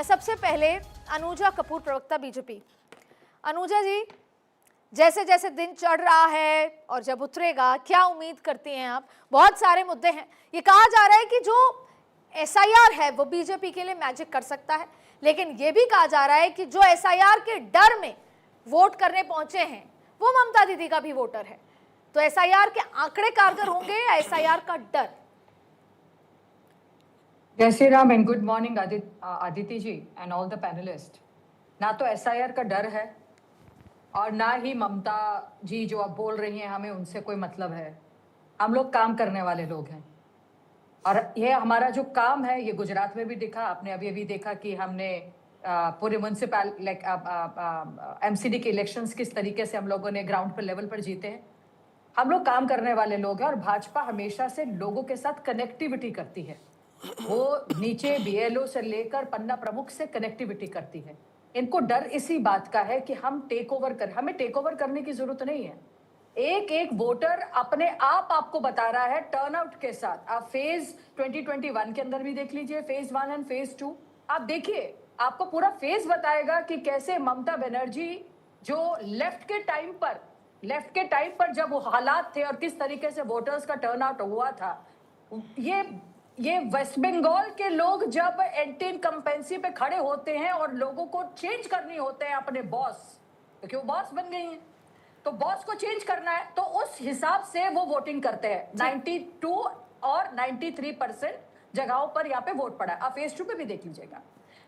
सबसे पहले अनुजा कपूर, प्रवक्ता बीजेपी। अनुजा जी, जैसे जैसे दिन चढ़ रहा है और जब उतरेगा, क्या उम्मीद करती हैं आप? बहुत सारे मुद्दे हैं। ये कहा जा रहा है कि जो एसआईआर है वो बीजेपी के लिए मैजिक कर सकता है, लेकिन ये भी कहा जा रहा है कि जो एसआईआर के डर में वोट करने पहुंचे हैं वो ममता दीदी का भी वोटर है। तो एसआईआर के आंकड़े कारगर होंगे या एसआईआर का डर? जय Shri Ram and good morning Aditi ji and all the panelists. ना तो एसआईआर का डर है और ना ही ममता जी जो आप बोल रही हैं हमें उनसे कोई मतलब है। हम लोग काम करने वाले लोग हैं और ये हमारा जो काम है ये गुजरात में भी दिखा। आपने अभी अभी देखा कि हमने पूरे म्यूनसिपल एमसीडी के इलेक्शंस किस तरीके से हम लोगों ने ग्राउंड पर लेवल पर जीते हैं। हम लोग काम करने वाले लोग हैं और भाजपा हमेशा से लोगों के साथ कनेक्टिविटी करती है। वो नीचे बीएलओ से लेकर पन्ना प्रमुख से कनेक्टिविटी करती है। इनको डर इसी बात का है कि हम टेक ओवर कर, हमें टेक ओवर करने की जरूरत नहीं है। एक एक वोटर अपने आप आपको बता रहा है टर्नआउट के साथ। आप फेज 2021 के अंदर भी देख लीजिए, फेज 1 एंड फेज 2 आप देखिए, आपको पूरा फेज बताएगा कि कैसे ममता बनर्जी जो लेफ्ट के टाइम पर जब वो हालात थे और किस तरीके से वोटर्स का टर्नआउट हुआ था। ये वेस्ट बंगाल के लोग जब एंटी इनकम्पेंसी पे खड़े होते हैं और लोगों को चेंज करनी होते हैं अपने बॉस, क्योंकि वो बॉस बन गई हैं, तो बॉस को चेंज करना है तो उस हिसाब से वो वोटिंग करते हैं। 92 और 93% जगहों पर यहाँ पे वोट पड़ा है। आप फेज 2 पे भी देख लीजिएगा।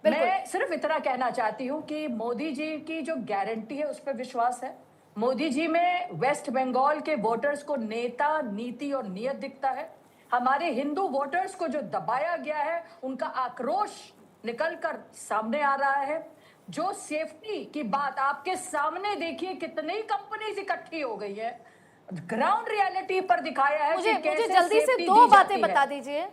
मैं सिर्फ इतना कहना चाहती हूँ कि मोदी जी की जो गारंटी है उस पर विश्वास है। मोदी जी में वेस्ट बंगाल के वोटर्स को नेता, नीति और नियत दिखता है। हमारे हिंदू वोटर्स को जो दबाया गया है उनका आक्रोश निकलकर सामने आ रहा है। जो सेफ्टी की बात आपके सामने देखिए, कितनी कंपनीज इकट्ठी हो गई है, ग्राउंड रियलिटी पर दिखाया है। मुझे जल्दी से दो बातें बता दीजिए।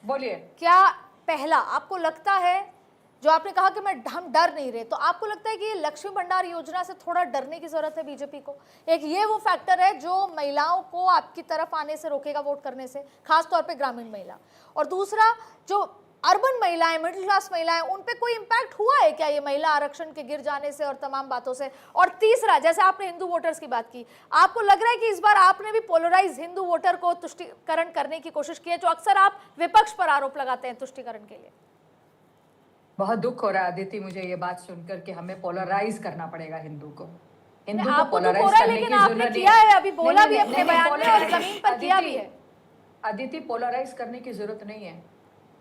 बोलिए। क्या पहला, आपको लगता है जो आपने कहा कि हम डर नहीं रहे, तो आपको लगता है कि लक्ष्मी भंडार योजना से थोड़ा डरने की जरूरत है बीजेपी को? एक ये वो फैक्टर है जो महिलाओं को आपकी तरफ आने से रोकेगा वोट करने से, खास तौर पे ग्रामीण महिला। और दूसरा, जो अर्बन महिलाएं, मिडिल क्लास महिलाएं, उन पे कोई इंपैक्ट हुआ है क्या ये महिला आरक्षण के गिर जाने से और तमाम बातों से? और तीसरा, जैसे आपने हिंदू वोटर्स की बात की, आपको लग रहा है कि इस बार आपने भी पोलराइज हिंदू वोटर को तुष्टीकरण करने की कोशिश की है, जो अक्सर आप विपक्ष पर आरोप लगाते हैं तुष्टीकरण के लिए? बहुत दुख हो रहा है आदिति मुझे ये बात सुनकर कि हमें पोलराइज करना पड़ेगा हिंदू को। हिंदू को पोलराइज करने की जरूरत किया है, अभी बोला भी अपने बयान में और जमीन पर किया भी है। आदिति, पोलराइज करने की जरूरत नहीं है,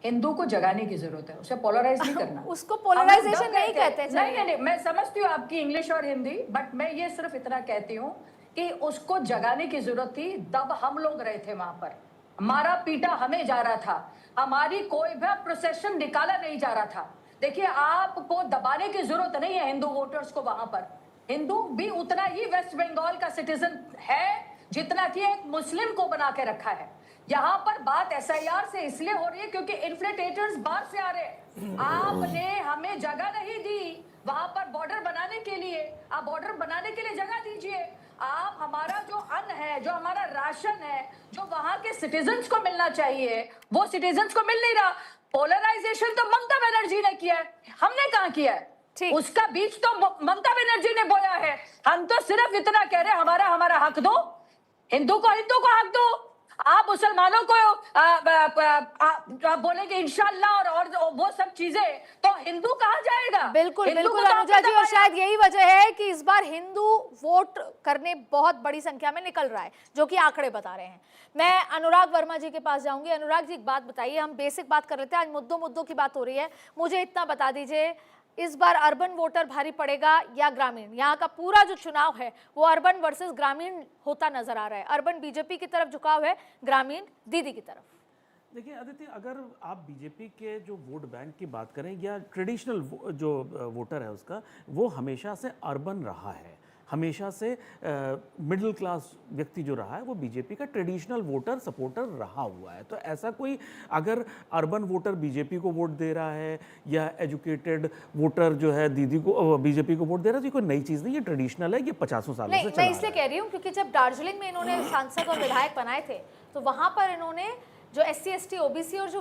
हिंदू को जगाने की जरूरत है। उसे पोलराइज नहीं करना। उसको पोलराइजेशन नहीं कहते। नहीं, मैं समझती हूँ आपकी इंग्लिश और हिंदी, बट मैं ये सिर्फ इतना कहती हूँ कि उसको जगाने की जरूरत थी। तब हम लोग रहे थे वहां पर, हमारा पीटा हमें जा रहा था, हमारी कोई भी प्रोसेशन निकाला नहीं जा रहा था। देखिए, आपको दबाने की जरूरत नहीं है हिंदू वोटर्स को वहां पर। हिंदू भी उतना ही वेस्ट बंगाल का सिटीजन है जितना कि एक मुस्लिम को बना के रखा है। यहाँ पर बात एसआईआर से इसलिए हो रही है क्योंकि इन्फ्लेटेटर्स बाहर से आ रहे हैं। आपने हमें जगह नहीं दी वहां पर बॉर्डर बनाने के लिए। आप बॉर्डर बनाने के लिए जगह दीजिए। आप हमारा जो अन्न है, जो हमारा राशन है, जो वहां के सिटीजन्स को मिलना चाहिए, वो सिटीजन्स को मिल नहीं रहा। पोलराइजेशन तो ममता बनर्जी ने किया है, हमने कहाँ किया है? उसका बीज तो ममता बनर्जी ने बोया है। हम तो सिर्फ इतना कह रहे हैं, हमारा हक दो, हिंदू को हक दो। आप मुसलमानों को आप बोलेंगे इंशाल्लाह और वो सब चीजें, तो हिंदू कहाँ जाएगा? बिल्कुल अनुजा जी, और शायद यही वजह है कि इस बार हिंदू वोट करने बहुत बड़ी संख्या में निकल रहा है, जो कि आंकड़े बता रहे हैं। मैं अनुराग वर्मा जी के पास जाऊंगी। अनुराग जी, एक बात बताइए, हम बेसिक बात कर लेते हैं, आज मुद्दों की बात हो रही है। मुझे इतना बता दीजिए, इस बार अर्बन वोटर भारी पड़ेगा या ग्रामीण? यहाँ का पूरा जो चुनाव है वो अर्बन वर्सेस ग्रामीण होता नजर आ रहा है। अर्बन बीजेपी की तरफ झुकाव है, ग्रामीण दीदी की तरफ। देखिए आदित्य, अगर आप बीजेपी के जो वोट बैंक की बात करें या ट्रेडिशनल जो वोटर है उसका, वो हमेशा से अर्बन रहा है, हमेशा से मिडिल क्लास व्यक्ति जो रहा है वो बीजेपी का ट्रेडिशनल वोटर सपोर्टर रहा हुआ है। तो ऐसा कोई अगर अर्बन वोटर बीजेपी को वोट दे रहा है या एजुकेटेड वोटर जो है दीदी को बीजेपी को वोट दे रहा है, तो ये कोई नई चीज़ नहीं, ये ट्रेडिशनल है, ये 50 सालों से चला मैं इसलिए कह रही हूँ क्योंकि जब दार्जिलिंग में इन्होंने सांसद और विधायक बनाए थे तो वहाँ पर इन्होंने जो SC ST OBC और जो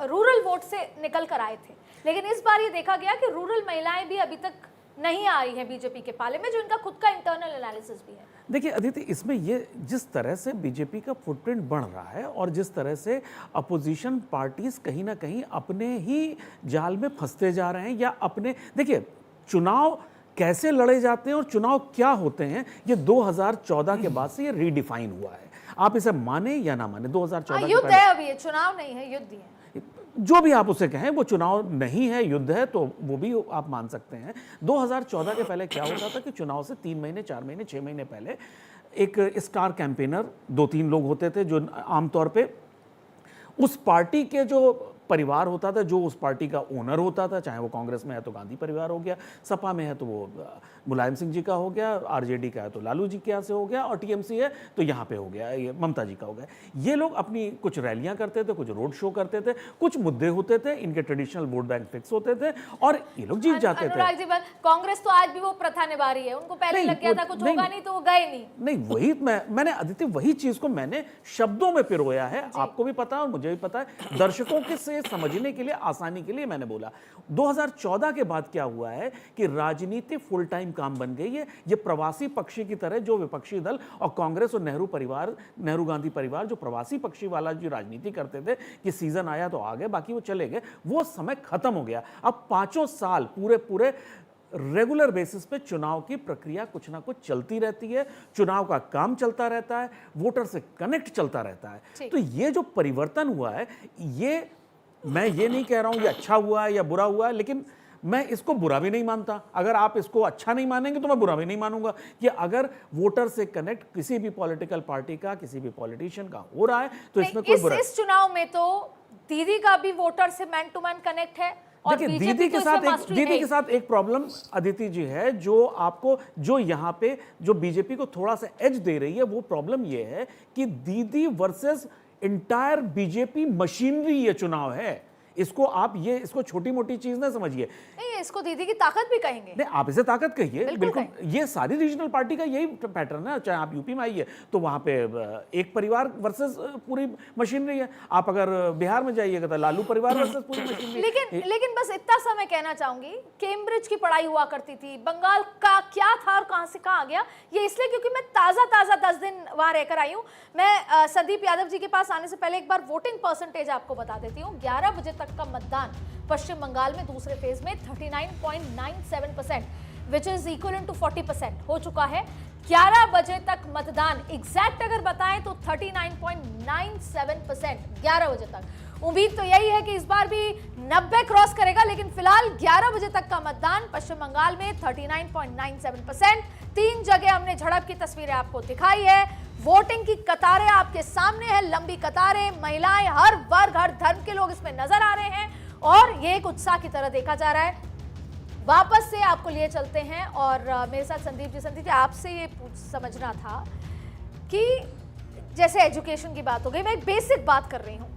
रूरल वोट से निकल कर आए थे, लेकिन इस बार ये देखा गया कि रूरल महिलाएं भी अभी तक नहीं आई है बीजेपी के पाले में, जो इनका खुद का इंटरनल एनालिसिस भी है। देखिए अदिति, इसमें ये जिस तरह से बीजेपी का फुटप्रिंट बढ़ रहा है और जिस तरह से अपोजिशन पार्टीज कहीं ना कहीं अपने ही जाल में फंसते जा रहे हैं, या अपने, देखिए चुनाव कैसे लड़े जाते हैं और चुनाव क्या होते हैं, ये 2014 के बाद से ये रीडिफाइन हुआ है। आप इसे माने या ना माने, 2014 युद्ध है अभी, ये चुनाव नहीं है, युद्ध ही है। जो भी आप उसे कहें, वो चुनाव नहीं है, युद्ध है, तो वो भी आप मान सकते हैं। 2014 के पहले क्या होता था कि चुनाव से 3 महीने, 4 महीने, 6 महीने पहले एक स्टार कैंपेनर 2-3 लोग होते थे, जो आमतौर पे उस पार्टी के जो परिवार होता था, जो उस पार्टी का ओनर होता था, चाहे वो कांग्रेस में है तो गांधी परिवार हो गया, सपा में है तो वो मुलायम सिंह जी का हो गया, आरजेडी का है तो लालू जी के यहाँ से हो गया, और टीएमसी है तो यहाँ पे हो गया, ये ममता जी का हो गया। ये लोग अपनी कुछ रैलियां करते थे, कुछ रोड शो करते थे, कुछ मुद्दे होते थे, इनके ट्रेडिशनल वोट बैंक फिक्स होते थे और ये लोग जीत जाते थे। अनुराग जी, कांग्रेस तो आज भी वो प्रथा निभा रही है, उनको पहले लग गया था कुछ होगा नहीं तो वो गए नहीं। वही मैंने अदिति, वही चीज को मैंने शब्दों में पिरोया है, आपको भी पता है और मुझे भी पता है, दर्शकों के से समझने के लिए, आसानी के लिए मैंने बोला। 2014 के बाद क्या हुआ है कि राजनीति फुल टाइम काम बन गई है। ये प्रवासी पक्षी की तरह जो विपक्षी दल और कांग्रेस और नेहरू परिवार, नेहरू गांधी परिवार जो प्रवासी पक्षी वाला जो राजनीति करते थे कि सीजन आया तो आ गए, बाकी वो चले गए, वो समय खत्म हो गया। अब 5 साल पूरे रेगुलर बेसिस पे चुनाव की प्रक्रिया कुछ ना कुछ चलती रहती है, चुनाव का काम चलता रहता है, वोटर से कनेक्ट चलता रहता है। तो ये जो परिवर्तन हुआ है, ये मैं ये नहीं कह रहा हूं ये अच्छा हुआ है या बुरा हुआ है, लेकिन मैं इसको बुरा भी नहीं मानता। अगर आप इसको अच्छा नहीं मानेंगे तो मैं बुरा भी नहीं मानूंगा कि अगर वोटर से कनेक्ट किसी भी पॉलिटिकल पार्टी का, किसी भी पॉलिटिशियन का हो रहा है तो इसमें कोई बुरा। इस चुनाव में तो दीदी का भी वोटर से मैन टू मैन कनेक्ट है। देखिए दीदी के साथ एक प्रॉब्लम अदिति जी है, जो आपको, जो यहाँ पे जो बीजेपी को थोड़ा सा एज दे रही है, वो प्रॉब्लम ये है कि दीदी वर्सेस इंटायर बीजेपी मशीनरी ये चुनाव है। इसको आप ये, इसको छोटी मोटी चीज ना समझिए। नहीं, इसको दीदी की ताकत भी कहेंगे। नहीं, आप इसे ताकत कहिए, बिल्कुल। ये सारी रीजनल पार्टी का यही पैटर्न है। चाहे आप यूपी में आइए तो वहां पे एक परिवार वर्सेस पूरी मशीनरी है, आप अगर बिहार में जाइएगा तो लालू परिवार वर्सेस पूरी मशीनरी। लेकिन बस इतना सा मैं कहना चाहूंगी, कैम्ब्रिज की पढ़ाई हुआ करती थी, बंगाल का क्या था और कहां से कहां आ गया, ये इसलिए क्योंकि मैं ताजा 10 दिन वहां रहकर आई हूं। मैं संदीप यादव जी के पास आने से पहले एक बार वोटिंग परसेंटेज आपको बता देती हूँ। 11 बजे तक का मतदान पश्चिम बंगाल में दूसरे फेज में 39.97%, विच इज इक्वल टू 40% हो चुका है। 11 बजे तक मतदान, एग्जैक्ट अगर बताएं तो 39.97%, 11 बजे तक। उम्मीद तो यही है कि इस बार भी 90 क्रॉस करेगा, लेकिन फिलहाल 11 बजे तक का मतदान पश्चिम बंगाल में 39.97%। 3 जगह हमने झड़प की तस्वीरें आपको दिखाई है। वोटिंग की कतारें आपके सामने है, लंबी कतारें, महिलाएं, हर वर्ग, हर धर्म के लोग इसमें नजर आ रहे हैं और ये एक उत्साह की तरह देखा जा रहा है। वापस से आपको लिए चलते हैं और मेरे साथ संदीप जी, आपसे ये समझना था कि जैसे एजुकेशन की बात हो गई, मैं एक बेसिक बात कर रही हूँ।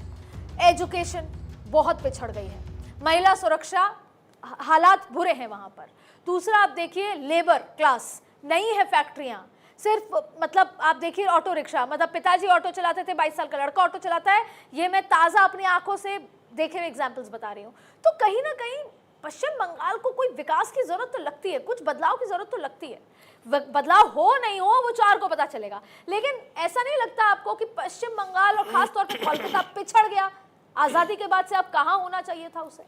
एजुकेशन बहुत पिछड़ गई है, महिला सुरक्षा, हालात बुरे हैं वहां पर। दूसरा आप देखिए, लेबर क्लास नहीं है, फैक्ट्रियां सिर्फ, मतलब आप देखिए ऑटो रिक्शा, मतलब पिताजी ऑटो चलाते थे, 22 साल का लड़का ऑटो चलाता है। ये मैं ताज़ा अपनी आंखों से देखे हुए एग्जाम्पल्स बता रही हूँ। तो कहीं ना कहीं पश्चिम बंगाल को कोई विकास की जरूरत तो लगती है, कुछ बदलाव की जरूरत तो लगती है। बदलाव हो नहीं हो वो 4 को पता चलेगा, लेकिन ऐसा नहीं लगता आपको कि पश्चिम बंगाल और खासतौर पर कोलकाता पिछड़ गया? आज़ादी के बाद से अब कहाँ होना चाहिए था उसे?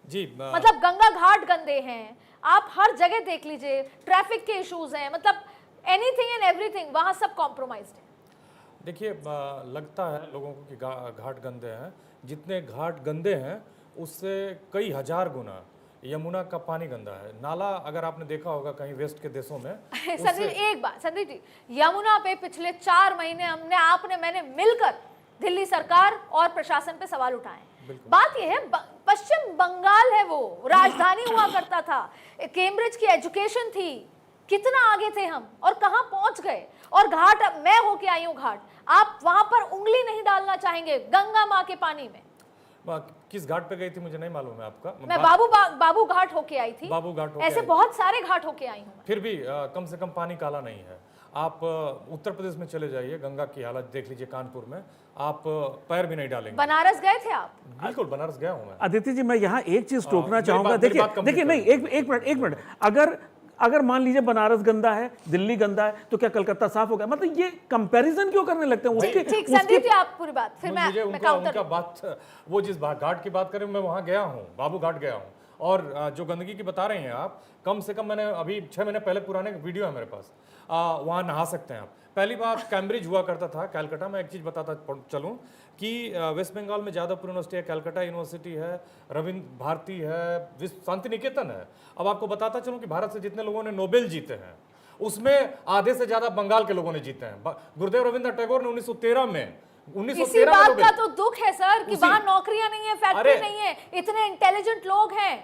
जी, मतलब गंगा घाट गंदे हैं, आप हर जगह देख लीजिए, ट्रैफिक के इश्यूज हैं, मतलब एनीथिंग एंड एवरीथिंग वहां सब कॉम्प्रोमाइज्ड है। देखिए, लगता है लोगों को कि घाट गंदे हैं। जितने घाट गंदे हैं उससे कई हजार गुना यमुना का पानी गंदा है। नाला अगर आपने देखा होगा कहीं वेस्ट के देशों में संदीप, एक बात संदीप जी, यमुना पे पिछले 4 महीने मैंने मिलकर दिल्ली सरकार और प्रशासन पे सवाल उठाए। बात यह है, पश्चिम बंगाल है, वो राजधानी हुआ करता था, कैम्ब्रिज की एजुकेशन थी, कितना आगे थे हम और कहां पहुंच गए। और घाट, मैं होके आई हूं घाट, आप वहां पर उंगली नहीं डालना चाहेंगे गंगा मां के पानी में। किस घाट पे गई थी मुझे नहीं मालूम है आपका। मैं बाबू घाट होके आई थी, बाबू घाट होके ऐसे बहुत सारे घाट होके आई हूं। फिर भी कम से कम पानी काला नहीं है। आप उत्तर प्रदेश में चले जाइए, गंगा की हालत देख लीजिए, कानपुर में आप पैर भी नहीं डालेंगे। बनारस गए थे आप? बिल्कुल, बनारस गया हूं मैं। आदित्य जी, मैं यहाँ एक चीज टोकना मेरी चाहूंगा। बात- मेरी देखिए बात complete देखिए, नहीं, एक मिनट, अगर मान लीजिए बनारस गंदा है, दिल्ली गंदा है, तो क्या कलकत्ता साफ हो गया? मतलब ये कंपैरिजन क्यों करने लगते हैं? उसके ठीक, संदीप जी आप पूरी बात, फिर मैं मुझे मैं उनका काउंटर उनका बात, वो जिस घाट की बात करें, मैं वहां गया हूं, बाबू घाट गया हूं। और जो गंदगी की बता रहे हैं आप, कम से कम मैंने अभी 6 महीने पहले पुराने वीडियो है मेरे पास, वहां नहा सकते हैं आप। पहली बात, कैम्ब्रिज हुआ करता था कैलकाटा में। एक चीज बताता चलूं कि वेस्ट बंगाल में जादवपुर यूनिवर्सिटी है, कैलकाटा यूनिवर्सिटी है, रविंद्र भारती है, शांति निकेतन है। अब आपको बताता चलूं कि भारत से जितने लोगों ने नोबेल जीते हैं, उसमें आधे से ज्यादा बंगाल के लोगों ने जीते हैं। गुरुदेव रविंद्रनाथ टैगोर ने 1913 में इसी बात का तो दुख है सर कि वहां नौकरियां नहीं है, फैक्ट्री अरे, नहीं है, इतने इंटेलिजेंट लोग हैं,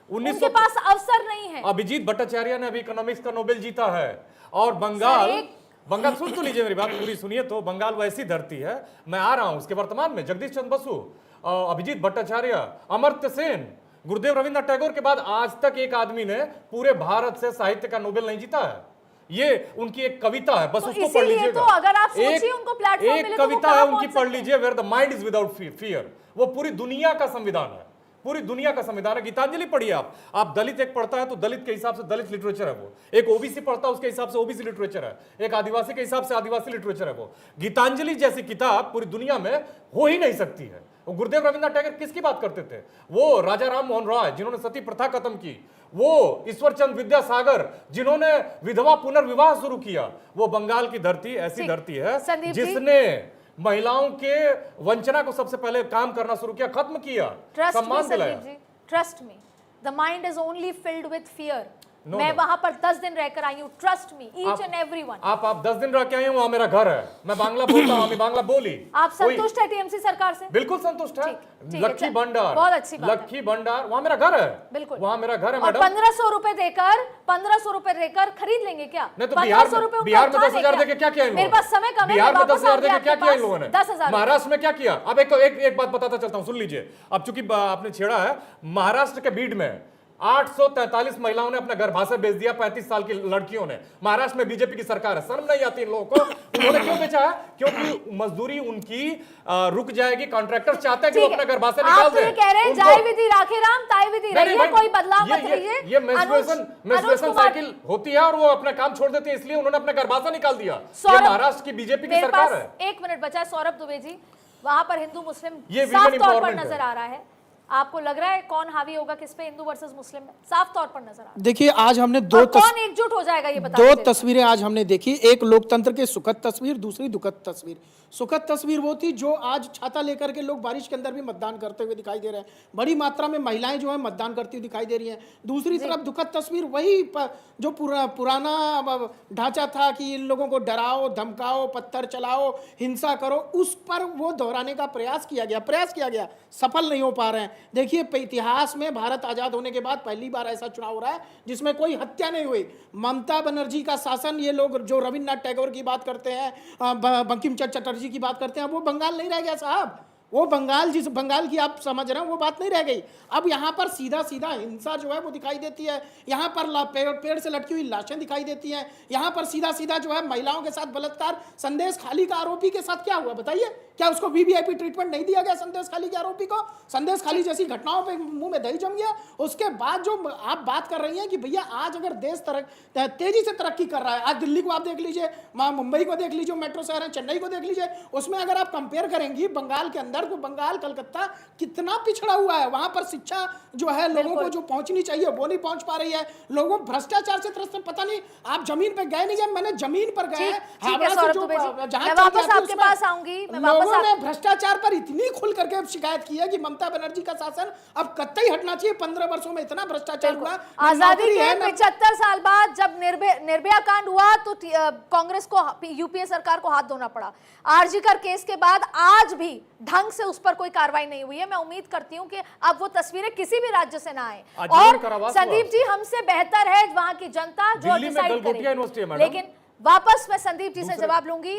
1900 उनके पास अवसर नहीं है। अभिजीत भट्टाचार्य ने अभी इकोनॉमिक्स का नोबेल जीता है। और बंगाल, सर, बंगाल सुन तो लीजिए मेरी बात पूरी सुनिए। तो बंगाल वैसी धरती है, मैं आ रहा हूं उसके वर्तमान में, जगदीश चंद्र बसु, अभिजीत भट्टाचार्य, अमर्त्य सेन, गुरुदेव रविंद्रनाथ टैगोर के बाद आज तक एक आदमी ने पूरे भारत से साहित्य का नोबेल नहीं जीता है। ये उनकी एक कविता है, बस तो उसको पढ़ इसीलिए लीजिएगा। तो अगर आप सोचिए उनको प्लेटफॉर्म मिले एक तो वो कविता कहाँ है उनकी, पहुंच पढ़ सकते हैं? लीजिए, where the mind is without fear. वो पूरी दुनिया का संविधान है, पूरी दुनिया का संविधान है। गीतांजलि पढ़िए आप दलित एक पढ़ता है तो दलित के हिसाब से दलित लिटरेचर है वो, एक ओबीसी पढ़ता है उसके हिसाब से ओबीसी लिटरेचर है, एक आदिवासी के हिसाब से आदिवासी लिटरेचर है वो। गीतांजलि जैसी किताब पूरी दुनिया में हो ही नहीं सकती है। वो गुरुदेव रविंद्रनाथ टैगोर किसकी बात करते थे? वो राजा राम मोहन राय जिन्होंने सती प्रथा खत्म की, वो ईश्वरचंद विद्यासागर जिन्होंने विधवा पुनर्विवाह शुरू किया। वो बंगाल की धरती ऐसी धरती है संदीप जी, जिसने महिलाओं के वंचना को सबसे पहले काम करना शुरू किया, खत्म किया, ट्रस्ट मी सम्मान दिलाया। Sandeep ji, trust me, the mind is only filled with fear. No, मैं no. वहां पर 10 दिन रहकर आई हूँ, trust me, each and everyone. आप 10 दिन रह के आए हो, वहां मेरा घर है, मैं बांग्ला बोलता हूं, मैं बांग्ला बोली। आप संतुष्ट है टीएमसी सरकार से? बिल्कुल संतुष्ट है। ठीक है, लक्की भंडार, बहुत अच्छी बात है। लक्की भंडार, वहां मेरा घर है, बिल्कुल, वहां मेरा घर है और मैडम। 1500 रुपए देकर खरीद लेंगे क्या? नहीं तो 1500 रुपए बिहार में 10,000 देके क्या किया इन मेरे लोगों ने? पास समय कम है, बिहार मैं में वापस 10,000 आऊंगी देके क्या आपके किया इन पास। लोगों ने? 10,000 महाराष्ट्र में क्या किया? अब एक बात बताता चलता हूं, सुन लीजिए। अब चूंकि आपने छेड़ा है, महाराष्ट्र के बीड में 843 महिलाओं ने अपना गर्भाशय बेच दिया, 35 साल की लड़कियों ने। महाराष्ट्र में बीजेपी की सरकार है, शर्म नहीं आती इन लोगों को? उन्होंने क्यों बेचा है? क्योंकि मजदूरी उनकी रुक जाएगी। कॉन्ट्रैक्टर चाहते हैं कि वो अपना गर्भाशय निकाल आप दें। ये कह रहे हैं जाय विधि राखे राम ताय विधि रहिए, कोई बदलाव मत रहिए। ये मेंस्ट्रुएशन साइकिल होती है और वो अपना काम छोड़ देती है, इसलिए उन्होंने अपना गर्भाशय निकाल दिया। ये महाराष्ट्र की बीजेपी की सरकार है। 1 मिनट बचा है, सौरभ दुबे जी, वहां पर हिंदू मुस्लिम ये साफ women तौर पर empowerment है। नजर आ रहा है। आपको लग रहा है कौन हावी होगा किस पे, हिंदू वर्सेस मुस्लिम में? साफ तौर पर नजर आ रहा है। देखिए, आज हमने और कौन एकजुट हो जाएगा ये बता दो दीजिए। तस्वीरें आज हमने देखी, एक लोकतंत्र की सुखद तस्वीर, दूसरी दुखद तस्वीर। सुखद तस्वीर वो थी जो आज छाता लेकर के लोग बारिश के अंदर भी मतदान करते हुए दिखाई दे रहे हैं, बड़ी मात्रा में महिलाएं जो है मतदान करती हुई दिखाई दे रही हैं। दूसरी तरफ दुखद तस्वीर वही जो पुराना ढांचा था कि इन लोगों को डराओ, धमकाओ, पत्थर चलाओ, हिंसा करो, उस पर वो दोहराने का प्रयास किया गया, सफल नहीं हो पा रहे हैं। देखिए, इतिहास में भारत आजाद होने के बाद पहली बार ऐसा चुनाव हो रहा है जिसमें कोई हत्या नहीं हुई। ममता बनर्जी का शासन, ये लोग जो रविन्द्रनाथ टैगोर की बात करते हैं, बंकिम चंद्र चटर्जी की बात करते हैं, वो बंगाल नहीं रह गया साहब। वो बंगाल, जिस बंगाल की आप समझ रहे हैं, वो बात नहीं रह गई। अब यहाँ पर सीधा सीधा हिंसा जो है वो दिखाई देती है, यहाँ पर पेड़ से लटकी हुई लाशें दिखाई देती हैं, यहाँ पर सीधा सीधा जो है महिलाओं के साथ बलात्कार। संदेश खाली का आरोपी के साथ क्या हुआ बताइए? क्या उसको वीवीआईपी ट्रीटमेंट नहीं दिया गया संदेश खाली के आरोपी को? संदेश खाली जैसी घटनाओं पे मुंह में दही जम गया। उसके बाद जो आप बात कर रही हैं कि भैया आज अगर देश तेजी से तरक्की कर रहा है, आज दिल्ली को आप देख लीजिए, मुंबई को देख लीजिए, मेट्रो शहर है, चेन्नई को देख लीजिए, उसमें अगर आप कंपेयर करेंगी बंगाल के अंदर तो बंगाल, कलकत्ता कितना पिछड़ा हुआ है। वहां पर शिक्षा जो है लोगों को जो पहुंचनी चाहिए वो नहीं पहुंच पा रही है। लोगों भ्रष्टाचार से त्रस्त, पता नहीं आप जमीन पे गए नहीं गए, मैंने जमीन पर गए, आपके पास आऊंगी, लोगों ने भ्रष्टाचार पर इतनी खुल करके शिकायत की है कि ममता बनर्जी का शासन अब कतई हटना चाहिए। 15 वर्षों में इतना भ्रष्टाचार हुआ। आजादी के 75 साल बाद जब निर्भया कांड हुआ तो कांग्रेस को, यूपीए सरकार को हाथ धोना पड़ा। आरजीकर केस के बाद आज भी ढंग से उस पर कोई कार्रवाई नहीं हुई है। मैं उम्मीद करती हूं कि अब वो तस्वीरें किसी भी राज्य से ना आए। और संदीप जी, हमसे बेहतर है वहां की जनता जो डिसाइड करे। लेकिन वापस मैं संदीप जी से जवाब लूंगी।